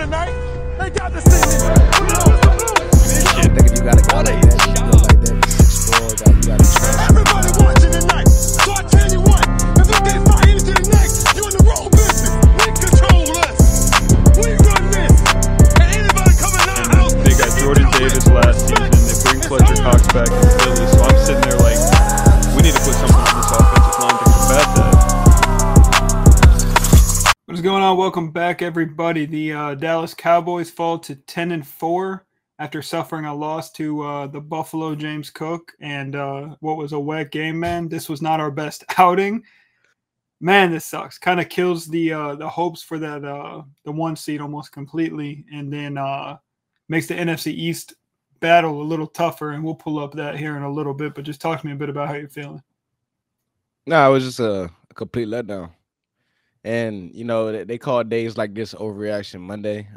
tonight. They got to see me. I think if you got a guy like that, you go like that, 6'4", guy, you got to trust. Everybody watching tonight. So I tell you what, if you get fired into the next, you're in the wrong business. We control us. We run this. And anybody coming out house. They got Jordan Davis last season. They bring Fletcher Cox back in Philly. So I'm sitting there like, we need to put something on this offensive line to combat that. What is going on? Welcome back, everybody. The Dallas Cowboys fall to 10-4 after suffering a loss to the Buffalo James Cook and what was a wet game, man. This was not our best outing. Man, this sucks. Kind of kills the hopes for that the 1 seed almost completely, and then makes the NFC East battle a little tougher, and we'll pull up that here in a little bit. But just talk to me a bit about how you're feeling. No, it was just a complete letdown. And, you know, they call days like this overreaction Monday.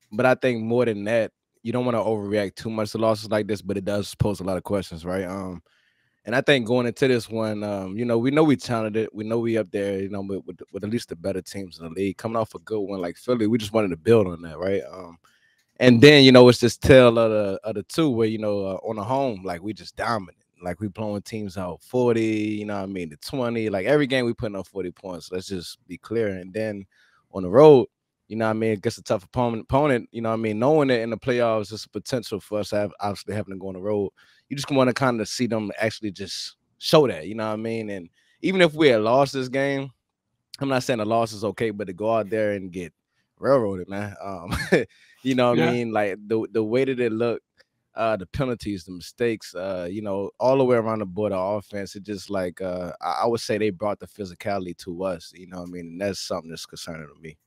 But I think more than that, you don't want to overreact too much to losses like this, but it does pose a lot of questions, right? And I think going into this one, you know we talented. We know we up there, you know, with at least the better teams in the league. Coming off a good one like Philly, we just wanted to build on that, right? And then, you know, it's this tale of the two where, you know, on the home, like we just dominant. Like we blowing teams out 40, you know what I mean, to 20. Like every game we putting up 40 points. Let's just be clear. And then on the road, you know what I mean, against a tough opponent, you know what I mean, knowing that in the playoffs there's a potential for us obviously having to go on the road. You just want to kind of see them actually just show that, you know what I mean? And even if we had lost this game, I'm not saying the loss is okay, but to go out there and get railroaded, man. You know what I mean? Like the way that it looked, the penalties, the mistakes, you know, all the way around the board of offense, it just like I would say they brought the physicality to us, you know what I mean? And that's something that's concerning to me.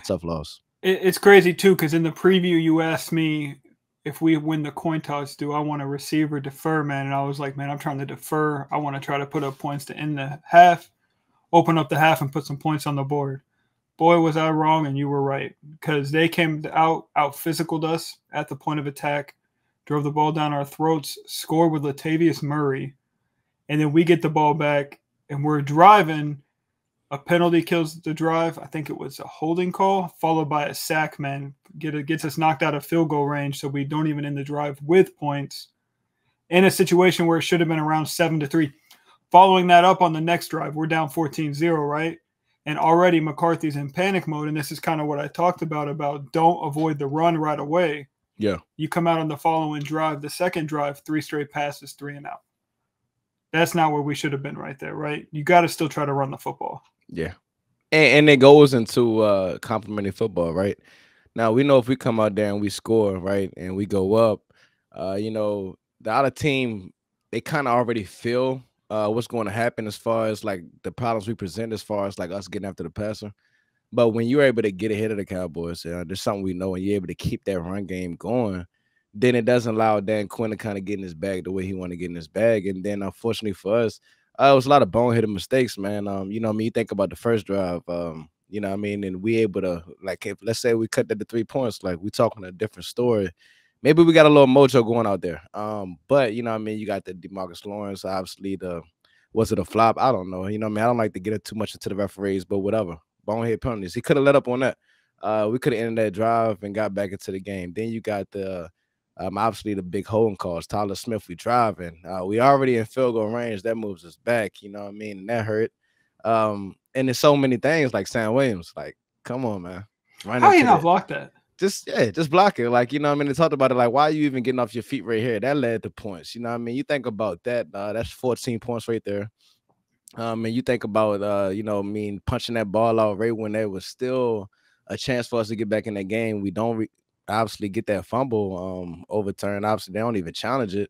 Tough loss. It's crazy too, because in the preview you asked me if we win the coin toss, do I want to receive or defer, man? And I was like, man, I'm trying to defer. I want to try to put up points to end the half, open up the half, and put some points on the board. Boy, was I wrong, and you were right, because they came out physicaled us at the point of attack, drove the ball down our throats, scored with Latavius Murray, and then we get the ball back, and we're driving. A penalty kills the drive. I think it was a holding call, followed by a sack, man. Gets us knocked out of field goal range, so we don't even end the drive with points. In a situation where it should have been around 7-3. Following that up on the next drive, we're down 14-0, right? And already McCarthy's in panic mode, and this is kind of what I talked about don't avoid the run right away. Yeah. You come out on the following drive, the second drive, 3 straight passes, 3 and out. That's not where we should have been right there, right? You got to still try to run the football. Yeah. And it goes into complimentary football, right? Now, we know if we come out there and we score, right, and we go up, you know, the other team, they kind of already feel what's going to happen as far as, like, the problems we present as far as, like, us getting after the passer. But when you're able to get ahead of the Cowboys, there's something we know, and you're able to keep that run game going, then it doesn't allow Dan Quinn to kind of get in his bag the way he want to get in his bag. And then, unfortunately for us, it was a lot of boneheaded mistakes, man. You know what I mean? You think about the first drive, you know what I mean? And we able to, like, if let's say we cut that to 3 points, like, we talking a different story. Maybe we got a little mojo going out there. But, you know what I mean? You got the DeMarcus Lawrence, obviously, was it a flop? I don't know. You know what I mean? I don't like to get it too much into the referees, but whatever. Bonehead penalties. He could have let up on that. We could have ended that drive and got back into the game. Then you got the obviously the big holding calls. Tyler Smith, we driving. We already in field goal range. That moves us back. You know what I mean? And that hurt. And there's so many things like Sam Williams. Like, come on, man. How you not block that? Just block it. Like, you know what I mean? They talked about it. Like, why are you even getting off your feet right here? That led to points. You know what I mean? You think about that. That's 14 points right there. And you think about, you know what I mean, punching that ball out right when there was still a chance for us to get back in that game. We don't obviously get that fumble overturned. Obviously, they don't even challenge it.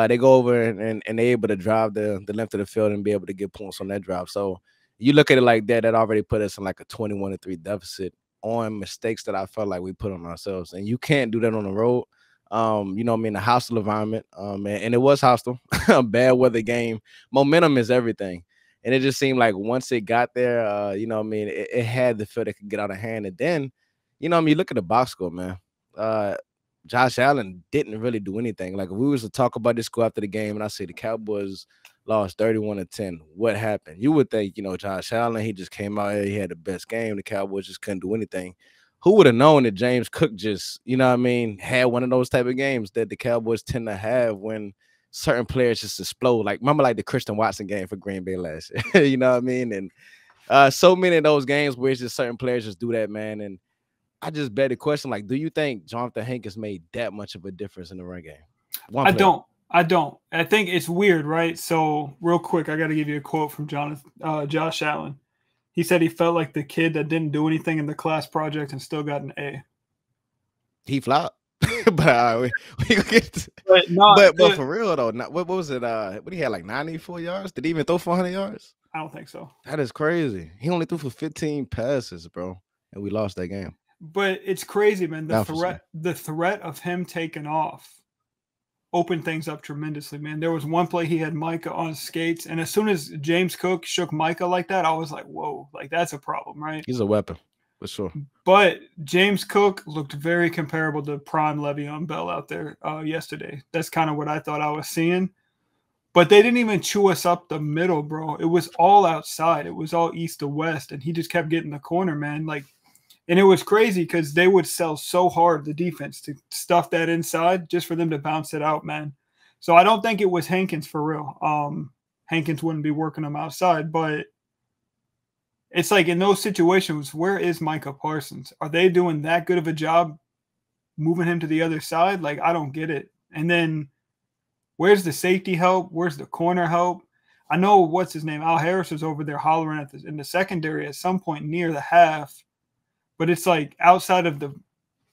They go over and they're able to drive the length of the field and be able to get points on that drive. So you look at it like that, that already put us in like a 21-3 deficit on mistakes that I felt like we put on ourselves. And you can't do that on the road. You know what I mean? A hostile environment. And it was hostile. A bad weather game. Momentum is everything. And it just seemed like once it got there, you know what I mean, it had the feel that could get out of hand. And then, you know what I mean, you look at the box score, man. Josh Allen didn't really do anything. Like, if we was to talk about this score after the game and I say the Cowboys lost 31-10, what happened? You would think, you know, Josh Allen, he just came out here, he had the best game. The Cowboys just couldn't do anything. who would have known that James Cook just, you know what I mean, had one of those type of games that the Cowboys tend to have when certain players just explode. Like, remember like the Christian Watson game for Green Bay last year, you know what I mean? And so many of those games where it's just certain players just do that, man. And I just bet the question, like, do you think Jonathan Hankins made that much of a difference in the run game? I don't. I think it's weird, right? So real quick, I got to give you a quote from Josh Allen. He said he felt like the kid that didn't do anything in the class project and still got an A. He flopped. But we get but for real though, what was it? What he had, like 94 yards? Did he even throw 400 yards? I don't think so. That is crazy. He only threw for 15 passes, bro, and we lost that game. But it's crazy, man. The threat of him taking off opened things up tremendously, man. There was one play he had Micah on skates, and as soon as James Cook shook Micah like that, I was like, whoa, like that's a problem, right? He's a weapon, for sure. But James Cook looked very comparable to prime Le'Veon Bell out there yesterday. That's kind of what I thought I was seeing. But they didn't even chew us up the middle, bro. It was all outside. It was all east to west, and he just kept getting the corner, man. Like, and it was crazy because they would sell so hard, the defense, to stuff that inside just for them to bounce it out, man. So I don't think it was Hankins for real. Hankins wouldn't be working them outside, but it's like in those situations, where is Micah Parsons? Are they doing that good of a job moving him to the other side? Like, I don't get it. And then where's the safety help? Where's the corner help? I know what's his name. Al Harris was over there hollering in the secondary at some point near the half. But it's like outside of the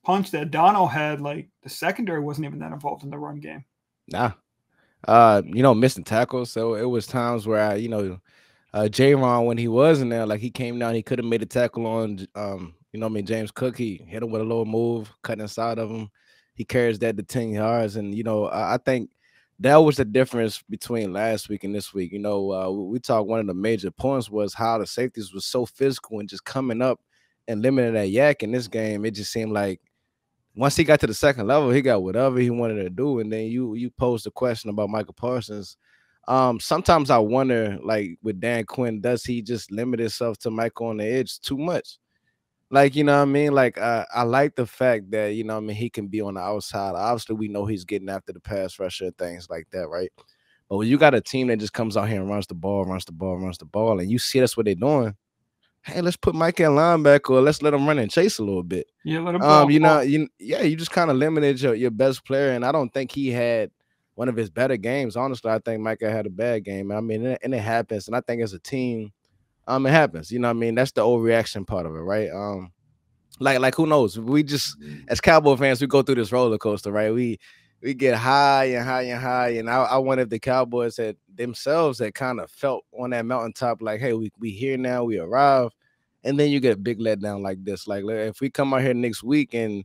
punch that Dono had, like the secondary wasn't even that involved in the run game. Nah. Missing tackles. So it was times where J-Ron, when he was in there, like he came down, he could have made a tackle on James Cook. He hit him with a little move, cut inside of him. He carries that to 10 yards. And I think that was the difference between last week and this week. We talked, one of the major points was how the safeties was so physical and just coming up and limiting that yak in this game. It just seemed like once he got to the second level, he got whatever he wanted to do. And then you posed the question about Micah Parsons. Sometimes I wonder, like with Dan Quinn, does he just limit himself to Micah on the edge too much? Like, you know what I mean? Like, I like the fact that, he can be on the outside. Obviously, we know he's getting after the pass rusher and things like that, right? But when you got a team that just comes out here and runs the ball, and you see that's what they're doing, hey, let's put Micah in linebacker, or let's let him run and chase a little bit. Yeah, let him you just kind of limited your best player, and I don't think he had one of his better games. Honestly, I think Micah had a bad game. I mean, and it happens, and I think as a team, it happens. You know what I mean? That's the overreaction part of it, right? Like who knows? We just, as Cowboy fans, we go through this roller coaster, right? We get high and high and high, and I wonder if the Cowboys had themselves had kind of felt on that mountaintop, like, hey, we here now, we arrive, and then you get a big letdown like this. Like, if we come out here next week and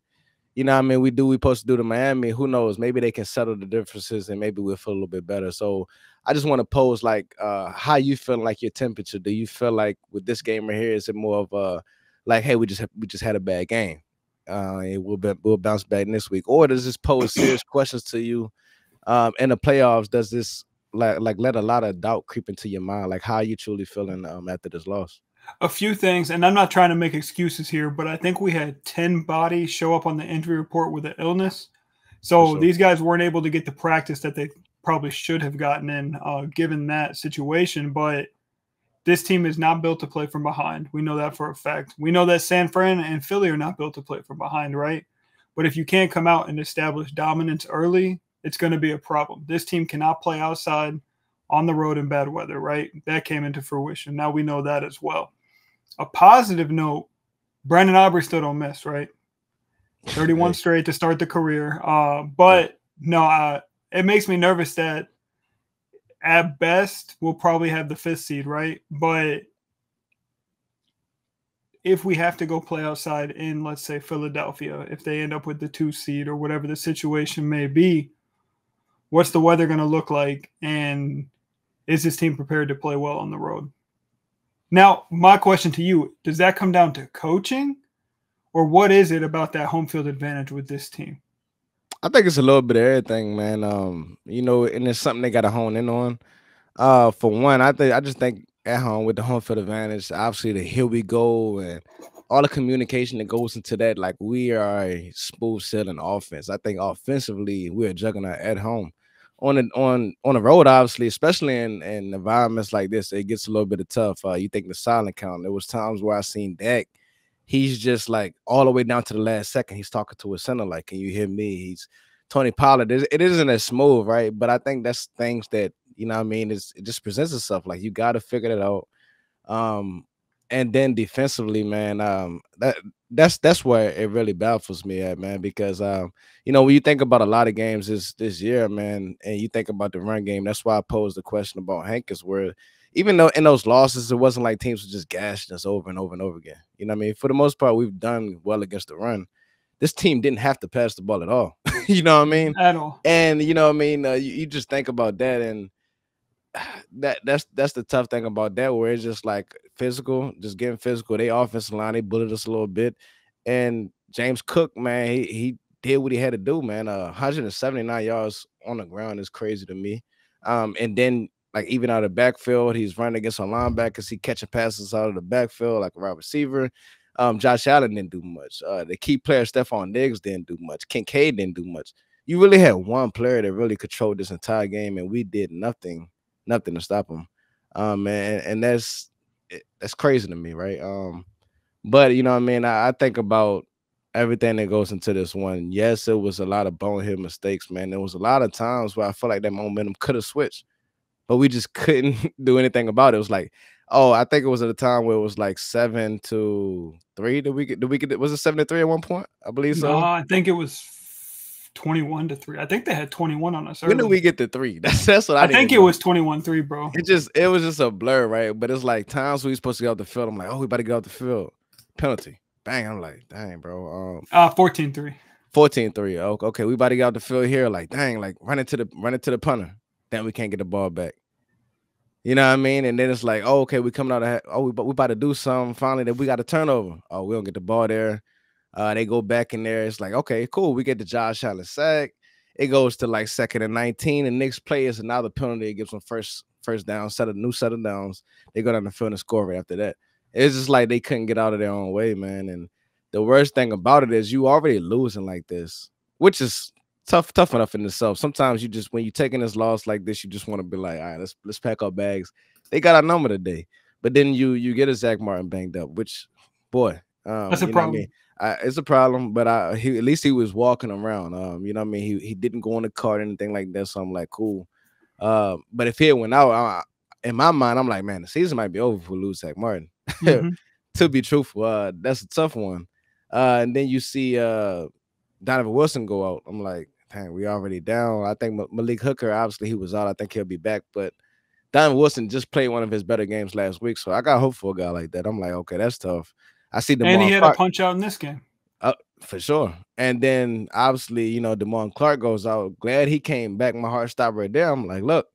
we supposed to do to Miami, who knows? Maybe they can settle the differences and maybe we'll feel a little bit better. So I just want to pose, like, how you feeling, like your temperature? Do you feel like with this game right here, is it more of like, hey, we just had a bad game, we'll bounce back next week? Or does this pose serious questions to you in the playoffs? Does this like let a lot of doubt creep into your mind? Like, how are you truly feeling after this loss? A few things, and I'm not trying to make excuses here, but I think we had 10 bodies show up on the injury report with an illness. So these guys weren't able to get the practice that they probably should have gotten in given that situation. But this team is not built to play from behind. We know that for a fact. We know that San Fran and Philly are not built to play from behind, right? But if you can't come out and establish dominance early, it's going to be a problem. This team cannot play outside on the road in bad weather, right? That came into fruition. Now we know that as well. A positive note, Brandon Aubrey still don't miss, right? 31 straight to start the career. But no, it makes me nervous that at best we'll probably have the 5th seed, right? But if we have to go play outside in, let's say, Philadelphia, if they end up with the 2 seed or whatever the situation may be, what's the weather going to look like? And is this team prepared to play well on the road? Now, my question to you, does that come down to coaching, or what is it about that home field advantage with this team? I think it's a little bit of everything, man. And it's something they got to hone in on. For one, I just think at home with the home field advantage, obviously the here we go, and all the communication that goes into that. Like we are a smooth sailing offense. I think offensively we're a juggernaut at home. On the road, obviously, especially in environments like this, it gets a little bit of tough. You think the silent count. There was times where I seen Dak. He's just like all the way down to the last second. He's talking to his center, like, "Can you hear me?" He's Tony Pollard. It isn't as smooth, right? But I think that's things that what I mean. It just presents itself. Like you got to figure it out. Um, and then defensively, man, that's where it really baffles me at, man, because when you think about a lot of games this year, man, and you think about the run game, that's why I posed the question about Hankins, where even though in those losses, it wasn't like teams were just gashing us over and over and over again. You know what I mean? For the most part, we've done well against the run. This team didn't have to pass the ball at all. You know what I mean? At all. And you know what I mean? You just think about that, and that's the tough thing about that, where it's just like physical, just getting physical. They offensive line, they bullied us a little bit. And James Cook, man, he did what he had to do, man. 179 yards on the ground is crazy to me. And then like even out of the backfield, he's running against a linebackers. He catching passes out of the backfield like a wide receiver. Josh Allen didn't do much. The key player, Stephon Diggs, didn't do much. Kincaid didn't do much. You really had one player that really controlled this entire game, and we did nothing to stop him. And that's crazy to me, right? But you know what I mean? I think about everything that goes into this one. Yes, it was a lot of bonehead mistakes, man. There was a lot of times where I felt like that momentum could have switched, but we just couldn't do anything about it. It was like, oh, I think it was at a time where it was like 7-3. Was it 7-3 at one point? I believe so. No, I think it was 21-3. I think they had 21 on us. When did we get to 3? That's what I think it was 21-3, bro. It was just a blur, right? But it's like times we supposed to get off the field. I'm like, oh, we about to get off the field. Penalty. Bang. I'm like, dang, bro. 14-3. 14-3. Okay, we about to get off the field here. Like, dang, like run into the punter. Then we can't get the ball back. You know what I mean? And then it's like, oh, okay, we coming out of we about to do something. Finally, that we got a turnover. Oh, we don't get the ball there. They go back in there. It's like, okay, cool. We get the Josh Allen sack. It goes to like 2nd and 19. The next play is another penalty. It gives them first down, new set of downs. They go down the field and score right after that. It's just like they couldn't get out of their own way, man. And the worst thing about it is you already losing like this, which is tough enough in itself. Sometimes you just, when you're taking this loss like this, you just want to be like, all right, let's pack our bags. They got our number today. But then you get a Zach Martin banged up, which, boy, that's a problem. It's a problem, but at least he was walking around. You know what I mean? He didn't go on the cart or anything like that. So I'm like, cool. But if he went out, in my mind, I'm like, man, the season might be over if we lose Zach Martin. Mm-hmm. To be truthful, that's a tough one. And then you see Donovan Wilson go out. I'm like, dang, we already down. I think Malik Hooker, obviously he was out. I think he'll be back, but Donovan Wilson just played one of his better games last week. So I got hope for a guy like that. I'm like, okay, that's tough. I see and he had a punch out in this game. For sure. And then obviously, DeMond Clark goes out. Glad he came back. My heart stopped right there. I'm like, look,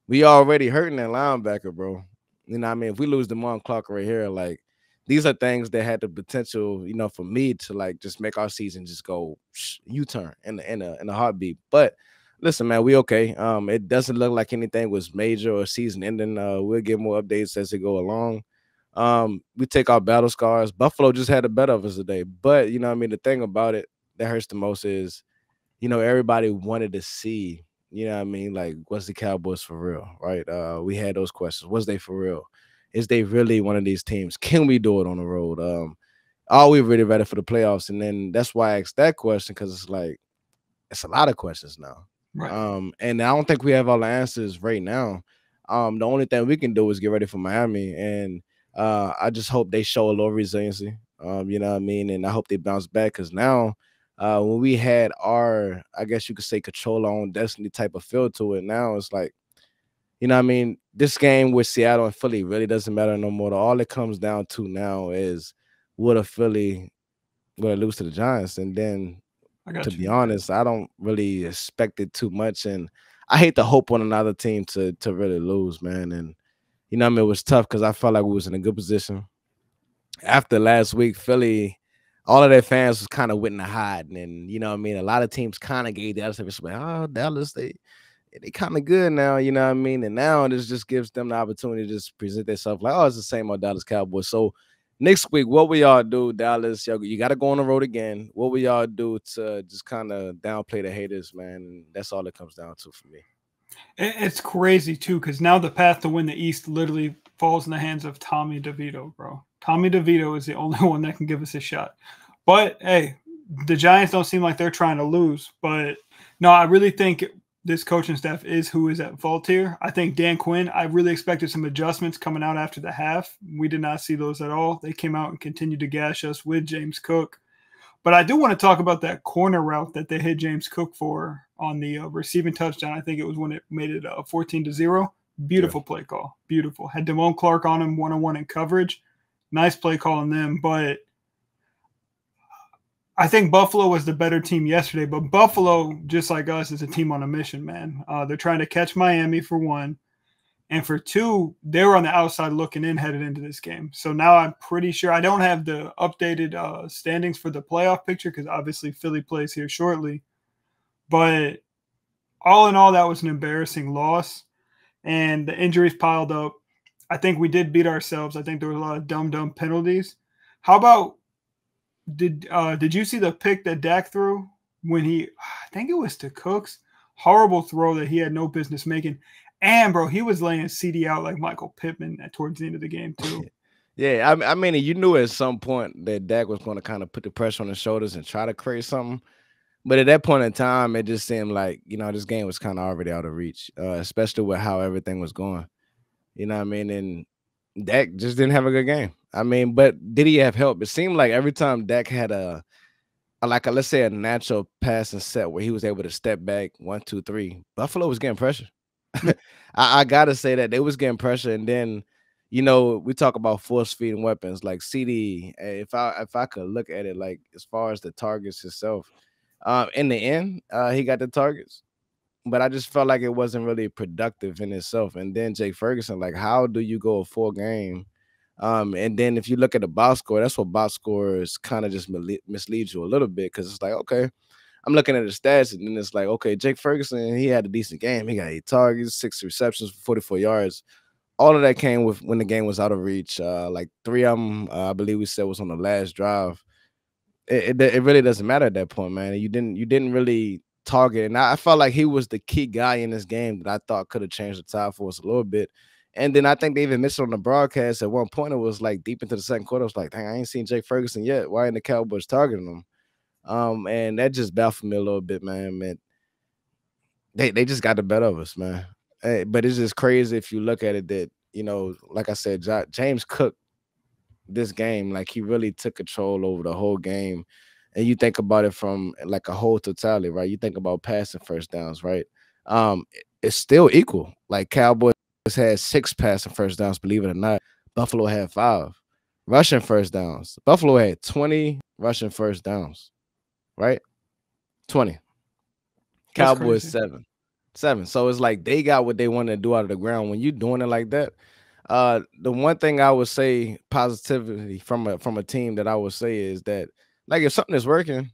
we already hurting that linebacker, bro. You know what I mean? If we lose DeMond Clark right here, like, these are things that had the potential, for me to like just make our season just go U-turn in a heartbeat. But listen, man, we okay. It doesn't look like anything was major or season ending. We'll get more updates as they go along. We take our battle scars. Buffalo just had the better of us today. But you know what I mean? The thing about it that hurts the most is, everybody wanted to see, you know what I mean? Like, was the Cowboys for real? Right? We had those questions. Was they for real? Is they really one of these teams? Can we do it on the road? Are we really ready for the playoffs? And then that's why I asked that question, because it's like, it's a lot of questions now. Right. And I don't think we have all the answers right now. The only thing we can do is get ready for Miami. And I just hope they show a little resiliency. You know what I mean? And I hope they bounce back, because now when we had our, I guess you could say, control our own destiny type of feel to it, now it's like, you know what I mean? This game with Seattle and Philly really doesn't matter no more. All it comes down to now is would Philly lose to the Giants? And then, to be honest, I don't really expect it too much. And I hate to hope on another team to really lose, man. And, you know what I mean? It was tough because I felt like we was in a good position. After last week, Philly, all of their fans was kind of went to hide. And, you know what I mean? A lot of teams kind of gave Dallas like, oh, Dallas, they kind of good now, you know what I mean? And now this just gives them the opportunity to just present themselves like, oh, it's the same old Dallas Cowboys. So Next week, what will y'all do, Dallas? You got to go on the road again. What will y'all do to just kind of downplay the haters, man? And that's all it comes down to for me. It's crazy too, because now the path to win the East literally falls in the hands of Tommy DeVito, bro. Tommy DeVito is the only one that can give us a shot. But hey, the Giants don't seem like they're trying to lose. But no, I really think this coaching staff is who is at fault here. I think Dan Quinn, I really expected some adjustments coming out after the half. We did not see those at all. They came out and continued to gash us with James Cook. But I do want to talk about that corner route that they hit James Cook for on the receiving touchdown. I think it was when it made it 14-0. Beautiful play call. Beautiful. Had Damone Clark on him one-on-one in coverage. Nice play call on them. But I think Buffalo was the better team yesterday. But Buffalo, just like us, is a team on a mission, man. They're trying to catch Miami for one. And for two, they were on the outside looking in headed into this game. So now I'm pretty sure I don't have the updated standings for the playoff picture because obviously Philly plays here shortly. But all in all, that was an embarrassing loss. And the injuries piled up. I think we did beat ourselves. I think there was a lot of dumb penalties. How about did you see the pick that Dak threw when I think it was to Cooks? Horrible throw that he had no business making. And, bro, he was laying CD out like Michael Pittman towards the end of the game, too. Yeah, I mean, you knew at some point that Dak was going to kind of put the pressure on his shoulders and try to create something. But at that point in time, it just seemed like, this game was kind of already out of reach, especially with how everything was going. You know what I mean? And Dak just didn't have a good game. I mean, but did he have help? It seemed like every time Dak had let's say a natural passing set where he was able to step back 1, 2, 3, Buffalo was getting pressure. I gotta say that they was getting pressure, and then we talk about force feeding weapons like CD. If I could look at it like as far as the targets itself, in the end, he got the targets, but I just felt like it wasn't really productive in itself. And then Jake Ferguson, like, how do you go a full game? And then if you look at the box score, that's what box scores kind of just misleads you a little bit because it's like, okay, I'm looking at the stats, and then it's like, okay, Jake Ferguson, he had a decent game. He got 8 targets, 6 receptions for 44 yards. All of that came with when the game was out of reach. Like 3 of them, I believe we said was on the last drive. It really doesn't matter at that point, man. You didn't really target, and I felt like he was the key guy in this game that I thought could have changed the tide for us a little bit. And then I think they even missed it on the broadcast at one point. It was like deep into the second quarter. I was like, dang, I ain't seen Jake Ferguson yet. Why ain't the Cowboys targeting him? And that just baffled me a little bit, man. They just got the better of us, man. But it's just crazy if you look at it that, like I said, James Cook, this game, like he really took control over the whole game. And you think about it from like a whole totality, right? You think about passing first downs, right? It's still equal. Like Cowboys had 6 passing first downs, believe it or not. Buffalo had 5 rushing first downs. Buffalo had 20 rushing first downs. Right? 20. Cowboys 7. So it's like they got what they wanted to do out of the ground. When you're doing it like that, the one thing I would say positivity from a team that I would say is that, like, if something is working,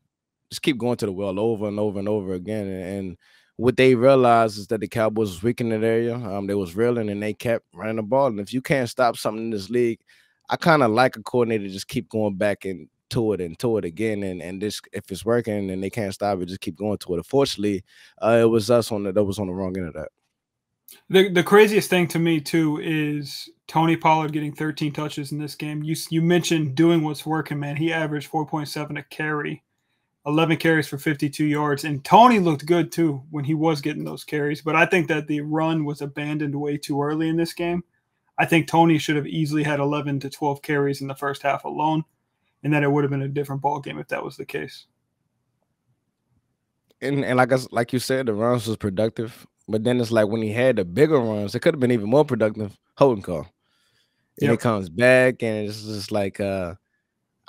just keep going to the well over and over and over again. And what they realized is that the Cowboys was weak in that area. They was reeling and they kept running the ball. And if you can't stop something in this league, I kind of like a coordinator to just keep going back and to it again, and this, if it's working and they can't stop it, just keep going to it. Unfortunately, it was us that was on the wrong end of that. The craziest thing to me too is Tony Pollard getting 13 touches in this game. You mentioned doing what's working, man. He averaged 4.7 a carry, 11 carries for 52 yards, and Tony looked good too when he was getting those carries. But I think that the run was abandoned way too early in this game. I think Tony should have easily had 11 to 12 carries in the first half alone. And that it would have been a different ball game if that was the case. And like you said, the runs was productive. But then it's like when he had the bigger runs, it could have been even more productive. Holding call. And it comes back, and it's just like I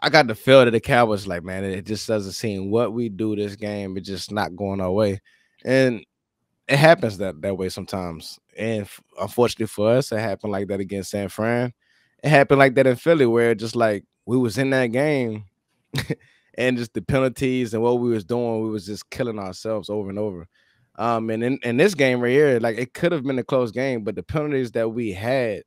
got the feel that the Cowboys like, man, it just doesn't seem what we do this game. It's just not going our way. And it happens that way sometimes. And unfortunately for us, it happened like that against San Fran. It happened like that in Philly, where it just like we was in that game and just the penalties and what we was doing, we was just killing ourselves over and over. And in this game right here, like it could have been a close game, but the penalties that we had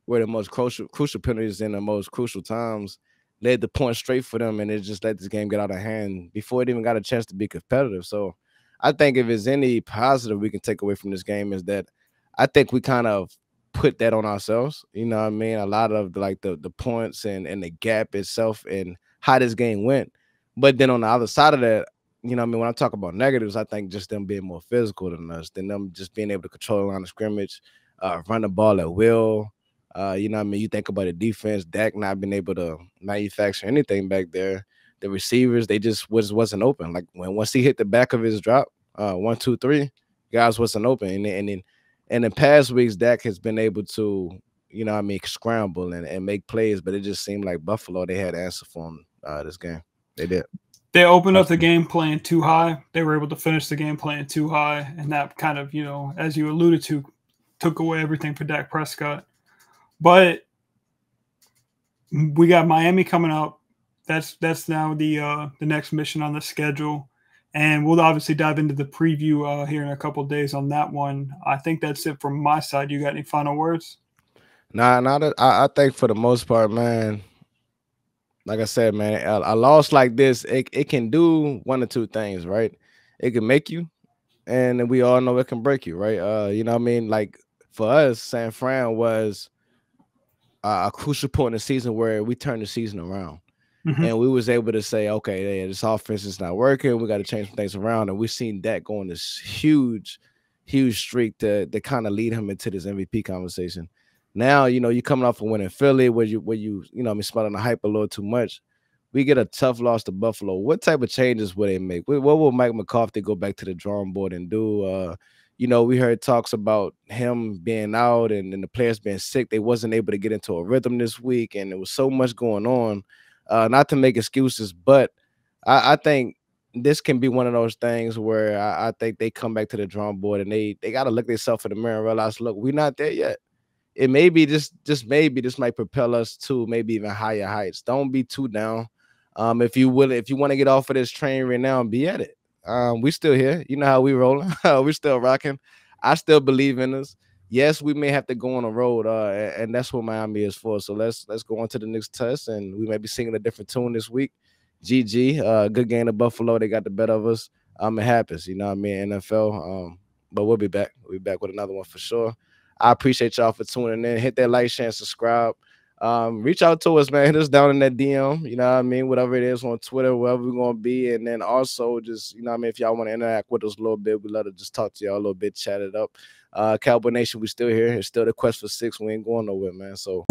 where the most crucial penalties in the most crucial times led the point straight for them, and it just let this game get out of hand before it even got a chance to be competitive. So I think if there's any positive we can take away from this game is that I think we kind of put that on ourselves. You know what I mean? A lot of like the points and the gap itself and how this game went. But then on the other side of that, you know what I mean, when I talk about negatives, I think just them being more physical than us, than them just being able to control the line of scrimmage, run the ball at will. You know what I mean? You think about the defense, Dak not being able to manufacture anything back there. The receivers, they just wasn't open. Like once he hit the back of his drop, 1, 2, 3, guys wasn't open. And in past weeks, Dak has been able to, you know what I mean, scramble and make plays, but it just seemed like Buffalo, they had answer for him this game. They did. They opened up the game playing too high. They were able to finish the game playing too high, and that kind of, you know, as you alluded to, took away everything for Dak Prescott. But we got Miami coming up. That's now the next mission on the schedule, and we'll obviously dive into the preview here in a couple of days on that one. I think that's it from my side. You got any final words? Nah, I think for the most part, man. Like I said, man, a loss like this, it can do one or two things, right? It can make you, and we all know it can break you, right? You know what I mean? Like for us, San Fran was a crucial point in the season where we turned the season around. And we was able to say, okay, yeah, this offense is not working. We got to change some things around. And we've seen that go on this huge streak to kind of lead him into this MVP conversation. Now, you know, you're coming off a win in Philly where you know, I mean, smelling the hype a little too much. We get a tough loss to Buffalo. What type of changes would they make? What will Mike McCarthy go back to the drawing board and do? You know, we heard talks about him being out and the players being sick. They wasn't able to get into a rhythm this week, and there was so much going on. Not to make excuses, but I think this can be one of those things where I think they come back to the drawing board and they got to look themselves in the mirror and realize, look, we're not there yet. It may be just maybe this might propel us to maybe even higher heights. Don't be too down. If you want to get off of this train right now and be at it. We still here. You know how we rolling. We're still rocking. I still believe in us. Yes, we may have to go on the road, and that's what Miami is for. So let's go on to the next test, and we may be singing a different tune this week. GG, good game to Buffalo. They got the better of us. It happens, you know what I mean, NFL. But we'll be back. We'll be back with another one for sure. I appreciate y'all for tuning in. Hit that like, share, and subscribe. Reach out to us, man. Hit us down in that DM, you know what I mean, whatever it is on Twitter, wherever we're going to be. And then also just, you know what I mean, if y'all want to interact with us a little bit, we'd love to just talk to y'all a little bit, chat it up. Cowboy Nation, we still here. It's still the quest for 6. We ain't going nowhere, man. So